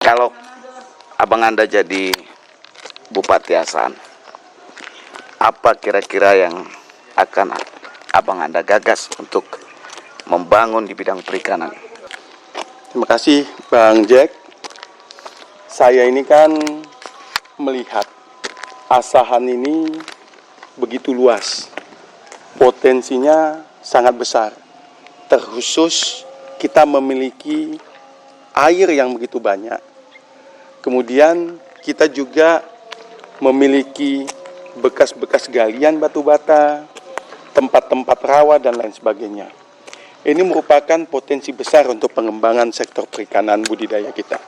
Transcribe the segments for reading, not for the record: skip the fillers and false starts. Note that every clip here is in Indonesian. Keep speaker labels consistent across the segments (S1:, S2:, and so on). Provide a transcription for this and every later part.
S1: Kalau Abang Anda jadi Bupati Asahan, apa kira-kira yang akan Abang Anda gagas untuk membangun di bidang perikanan?
S2: Terima kasih Bang Jack. Saya ini kan melihat Asahan ini begitu luas, potensinya sangat besar. Terkhusus kita memiliki air yang begitu banyak. Kemudian kita juga memiliki bekas-bekas galian batu bata, tempat-tempat rawa dan lain sebagainya. Ini merupakan potensi besar untuk pengembangan sektor perikanan budidaya kita.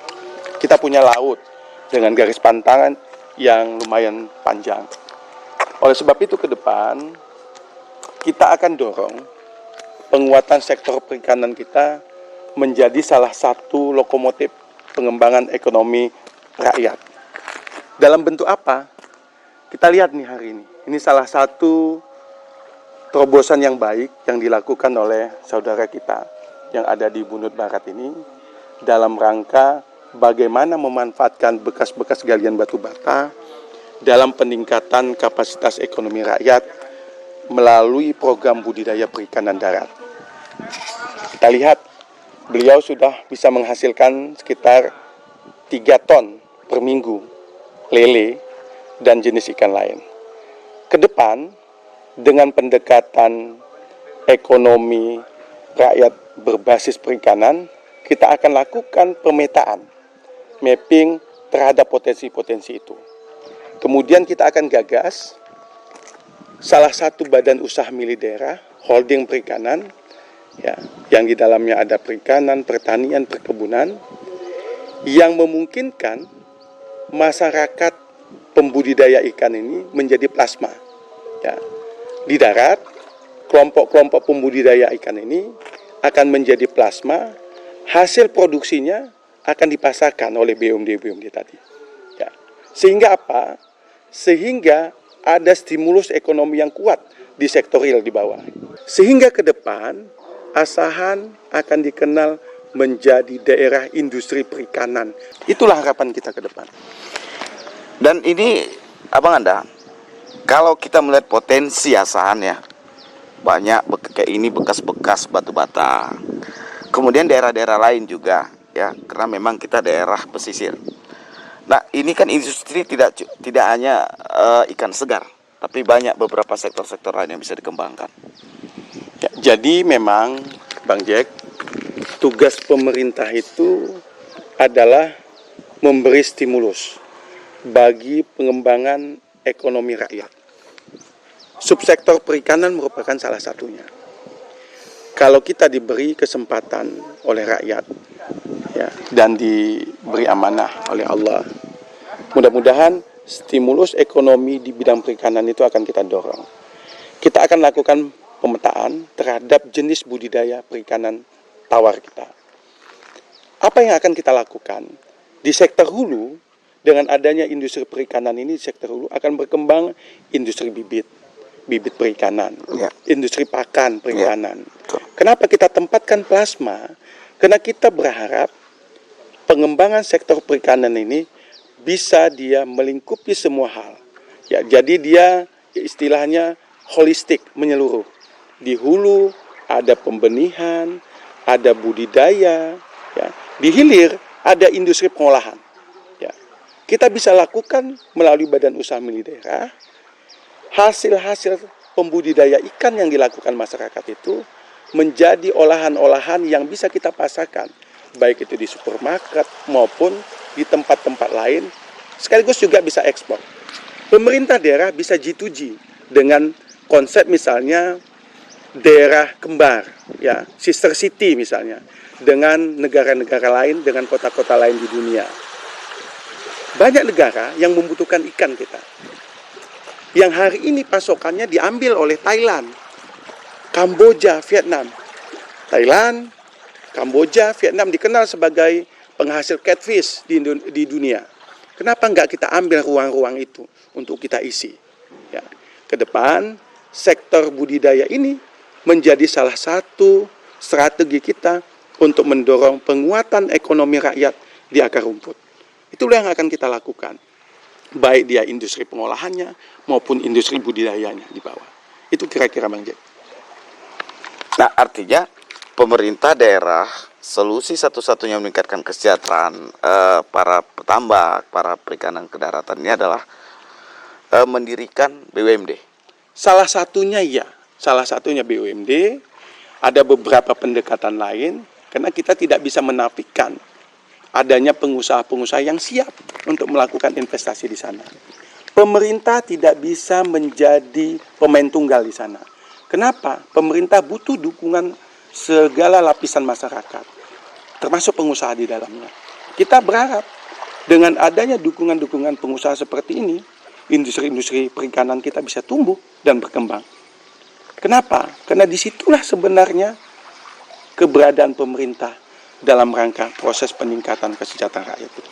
S2: Kita punya laut dengan garis pantangan yang lumayan panjang. Oleh sebab itu ke depan kita akan dorong penguatan sektor perikanan kita menjadi salah satu lokomotif pengembangan ekonomi rakyat. Dalam bentuk apa? Kita lihat nih hari ini. Ini salah satu terobosan yang baik yang dilakukan oleh saudara kita yang ada di Bunut Barat ini dalam rangka bagaimana memanfaatkan bekas-bekas galian batu bata dalam peningkatan kapasitas ekonomi rakyat melalui program budidaya perikanan darat. Kita lihat beliau sudah bisa menghasilkan sekitar 3 ton per minggu lele dan jenis ikan lain. Ke depan, dengan pendekatan ekonomi rakyat berbasis perikanan, kita akan lakukan pemetaan, mapping terhadap potensi-potensi itu. Kemudian kita akan gagas salah satu badan usaha milik daerah, holding perikanan, ya, yang di dalamnya ada perikanan, pertanian, perkebunan, yang memungkinkan masyarakat pembudidaya ikan ini menjadi plasma. Ya. Di darat, kelompok-kelompok pembudidaya ikan ini akan menjadi plasma, hasil produksinya akan dipasarkan oleh BUMD-BUMD tadi. Ya. Sehingga apa? Sehingga ada stimulus ekonomi yang kuat di sektor real di bawah. Sehingga ke depan, Asahan akan dikenal menjadi daerah industri perikanan. Itulah harapan kita ke depan.
S1: Dan ini Abang Anda, kalau kita melihat potensi Asahan ya, banyak kayak ini bekas-bekas batu bata. Kemudian daerah-daerah lain juga ya, karena memang kita daerah pesisir. Nah, ini kan industri tidak hanya ikan segar, tapi banyak beberapa sektor-sektor lain yang bisa dikembangkan.
S2: Ya, jadi memang Bang Jack, tugas pemerintah itu adalah memberi stimulus bagi pengembangan ekonomi rakyat. Subsektor perikanan merupakan salah satunya. Kalau kita diberi kesempatan oleh rakyat, ya, dan diberi amanah oleh Allah, mudah-mudahan stimulus ekonomi di bidang perikanan itu akan kita dorong. Kita akan lakukan pemetaan terhadap jenis budidaya perikanan tawar kita. Apa yang akan kita lakukan? Di sektor hulu, dengan adanya industri perikanan ini, di sektor hulu akan berkembang industri bibit perikanan, ya, industri pakan perikanan. Ya. Kenapa kita tempatkan plasma? Karena kita berharap pengembangan sektor perikanan ini bisa dia melingkupi semua hal. Ya, jadi dia istilahnya holistik, menyeluruh. Di hulu ada pembenihan, ada budidaya, ya. Di hilir ada industri pengolahan. Ya. Kita bisa lakukan melalui badan usaha milik daerah, hasil-hasil pembudidaya ikan yang dilakukan masyarakat itu menjadi olahan-olahan yang bisa kita pasarkan, baik itu di supermarket maupun di tempat-tempat lain, sekaligus juga bisa ekspor. Pemerintah daerah bisa G2G dengan konsep misalnya daerah kembar, ya, sister city misalnya, dengan negara-negara lain, dengan kota-kota lain di dunia. Banyak negara yang membutuhkan ikan kita, yang hari ini pasokannya diambil oleh Thailand, Kamboja, Vietnam. Thailand, Kamboja, Vietnam dikenal sebagai penghasil catfish di dunia. Kenapa enggak kita ambil ruang-ruang itu untuk kita isi? Ya. Ke depan, sektor budidaya ini menjadi salah satu strategi kita untuk mendorong penguatan ekonomi rakyat di akar rumput. Itulah yang akan kita lakukan. Baik dia industri pengolahannya maupun industri budidayanya di bawah. Itu kira-kira Bang Jack.
S1: Nah, artinya pemerintah daerah solusi satu-satunya meningkatkan kesejahteraan para petambak, para perikanan ke daratan ini adalah mendirikan BUMD.
S2: Salah satunya BUMD, ada beberapa pendekatan lain, karena kita tidak bisa menafikan adanya pengusaha-pengusaha yang siap untuk melakukan investasi di sana. Pemerintah tidak bisa menjadi pemain tunggal di sana. Kenapa? Pemerintah butuh dukungan segala lapisan masyarakat, termasuk pengusaha di dalamnya. Kita berharap dengan adanya dukungan-dukungan pengusaha seperti ini, industri-industri perikanan kita bisa tumbuh dan berkembang. Kenapa? Karena disitulah sebenarnya keberadaan pemerintah dalam rangka proses peningkatan kesejahteraan rakyat itu.